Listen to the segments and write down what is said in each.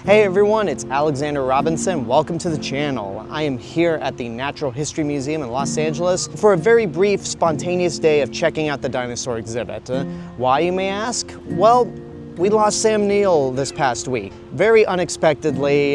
Hey everyone, it's Alexander Robinson. Welcome to the channel. I am here at the Natural History Museum in Los Angeles for a very brief, spontaneous day of checking out the dinosaur exhibit. Why, you may ask? Well, we lost Sam Neill this past week. Very unexpectedly.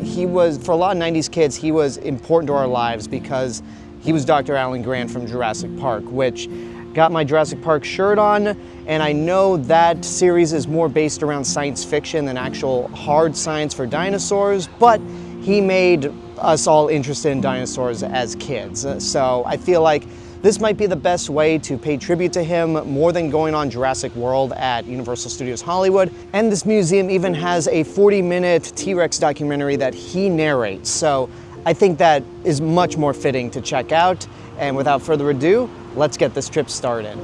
He was, for a lot of 90s kids, he was important to our lives because he was Dr. Alan Grant from Jurassic Park, which got my Jurassic Park shirt on, and I know that series is more based around science fiction than actual hard science for dinosaurs, but he made us all interested in dinosaurs as kids. So I feel like this might be the best way to pay tribute to him, more than going on Jurassic World at Universal Studios Hollywood. And this museum even has a 40-minute T-Rex documentary that he narrates. So I think that is much more fitting to check out. And without further ado, let's get this trip started.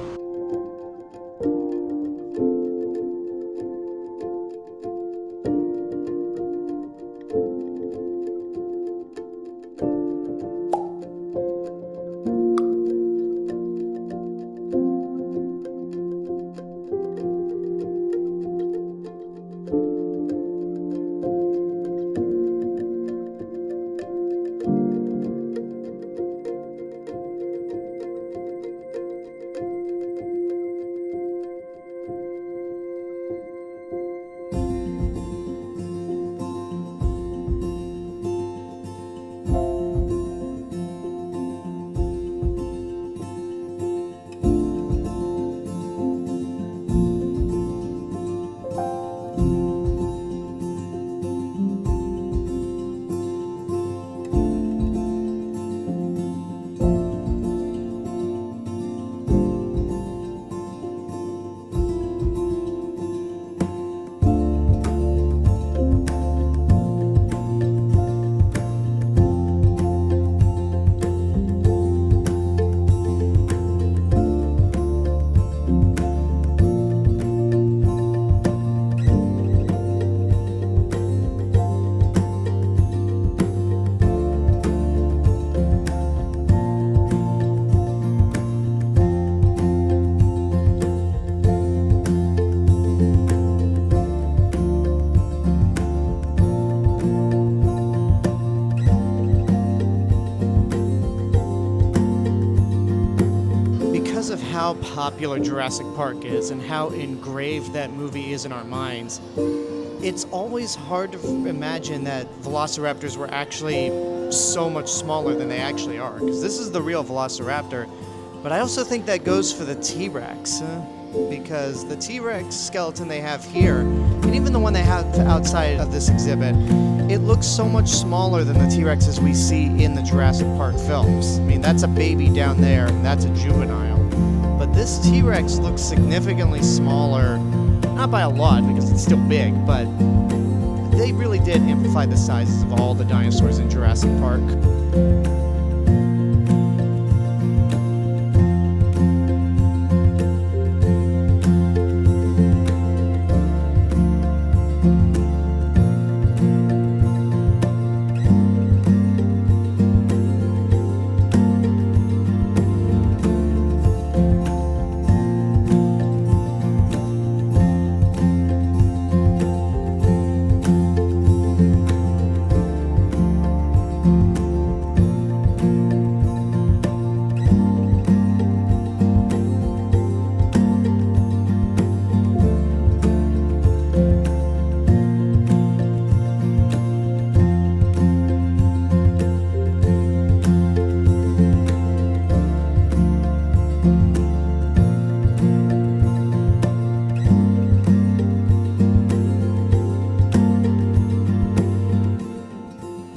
Of how popular Jurassic Park is and how engraved that movie is in our minds, it's always hard to imagine that velociraptors were actually so much smaller than they actually are, because this is the real velociraptor. But I also think that goes for the T-Rex, because the T-Rex skeleton they have here, and even the one they have outside of this exhibit, it looks so much smaller than the T-Rexes we see in the Jurassic Park films. I mean, that's a baby down there, and that's a juvenile. But this T-Rex looks significantly smaller, not by a lot because it's still big, but they really did amplify the sizes of all the dinosaurs in Jurassic Park.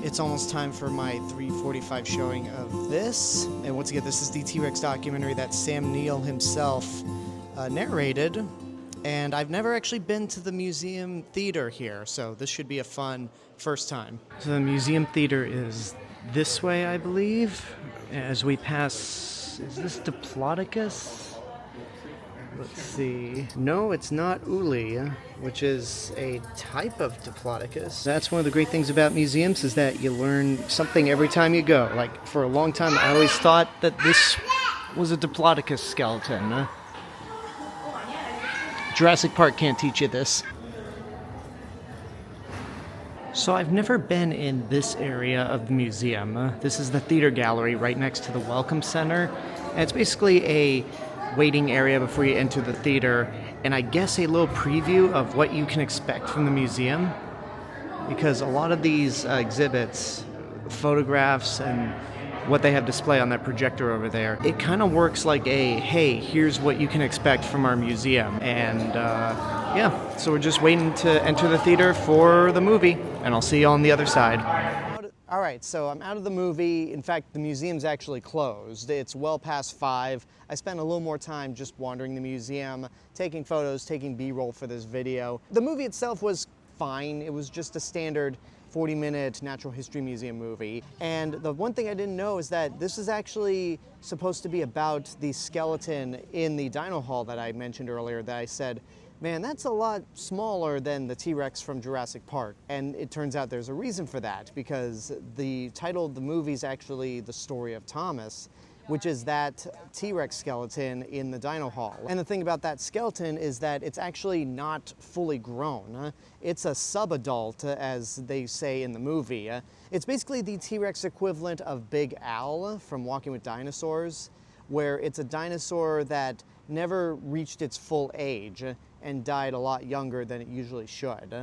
It's almost time for my 3:45 showing of this. And once again, this is the T-Rex documentary that Sam Neill himself narrated. And I've never actually been to the museum theater here, so this should be a fun first time. So the museum theater is this way, I believe, as we pass. Is this Diplodocus? Let's see. No, it's not Uli, which is a type of Diplodocus. That's one of the great things about museums, is that you learn something every time you go. Like, for a long time, I always thought that this was a Diplodocus skeleton. Jurassic Park can't teach you this. So I've never been in this area of the museum. This is the theater gallery right next to the Welcome Center. And it's basically a waiting area before you enter the theater, and I guess a little preview of what you can expect from the museum. Because a lot of these exhibits, photographs, and what they have display on that projector over there, it kind of works like a, hey, here's what you can expect from our museum. And yeah, so we're just waiting to enter the theater for the movie, and I'll see you on the other side. All right, so I'm out of the movie. In fact, the museum's actually closed. It's well past 5. I spent a little more time just wandering the museum, taking photos, taking B-roll for this video. The movie itself was fine. It was just a standard 40-minute natural history museum movie. And the one thing I didn't know is that this is actually supposed to be about the skeleton in the Dino Hall that I mentioned earlier, that I said, man, that's a lot smaller than the T-Rex from Jurassic Park. And it turns out there's a reason for that, because the title of the movie is actually The Story of Thomas, which is that T-Rex skeleton in the Dino Hall. And the thing about that skeleton is that it's actually not fully grown. It's a subadult, as they say in the movie. It's basically the T-Rex equivalent of Big Al from Walking with Dinosaurs, where it's a dinosaur that never reached its full age and died a lot younger than it usually should.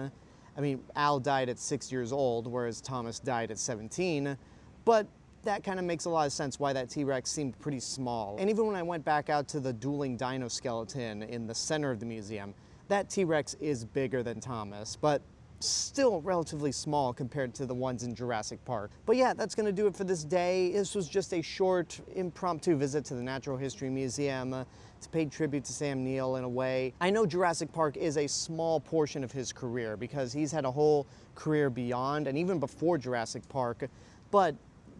I mean, Al died at 6 years old, whereas Thomas died at 17, but that kind of makes a lot of sense why that T-Rex seemed pretty small. And even when I went back out to the dueling dino skeleton in the center of the museum, that T-Rex is bigger than Thomas, but still relatively small compared to the ones in Jurassic Park. But yeah, that's gonna do it for this day. This was just a short, impromptu visit to the Natural History Museum to pay tribute to Sam Neill in a way. I know Jurassic Park is a small portion of his career because he's had a whole career beyond and even before Jurassic Park, but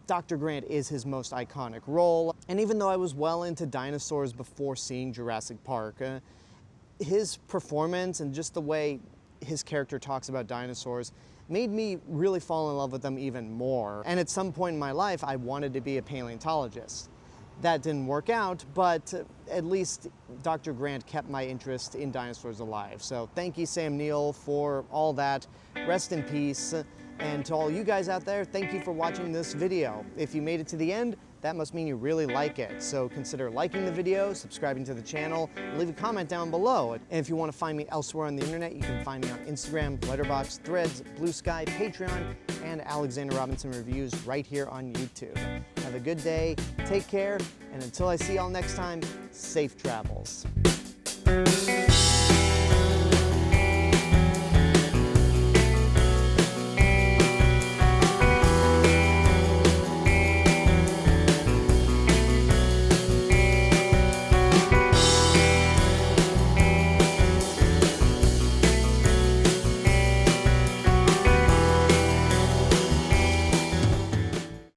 Dr. Grant is his most iconic role. And even though I was well into dinosaurs before seeing Jurassic Park, his performance and just the way his character talks about dinosaurs made me really fall in love with them even more. And at some point in my life, I wanted to be a paleontologist. That didn't work out, but at least Dr. Grant kept my interest in dinosaurs alive. So thank you, Sam Neill, for all that. Rest in peace. And to all you guys out there, thank you for watching this video. If you made it to the end, that must mean you really like it. So consider liking the video, subscribing to the channel, and leave a comment down below. And if you want to find me elsewhere on the internet, you can find me on Instagram, Letterboxd, Threads, Blue Sky, Patreon, and Alexander Robinson Reviews right here on YouTube. Have a good day, take care, and until I see y'all next time, safe travels.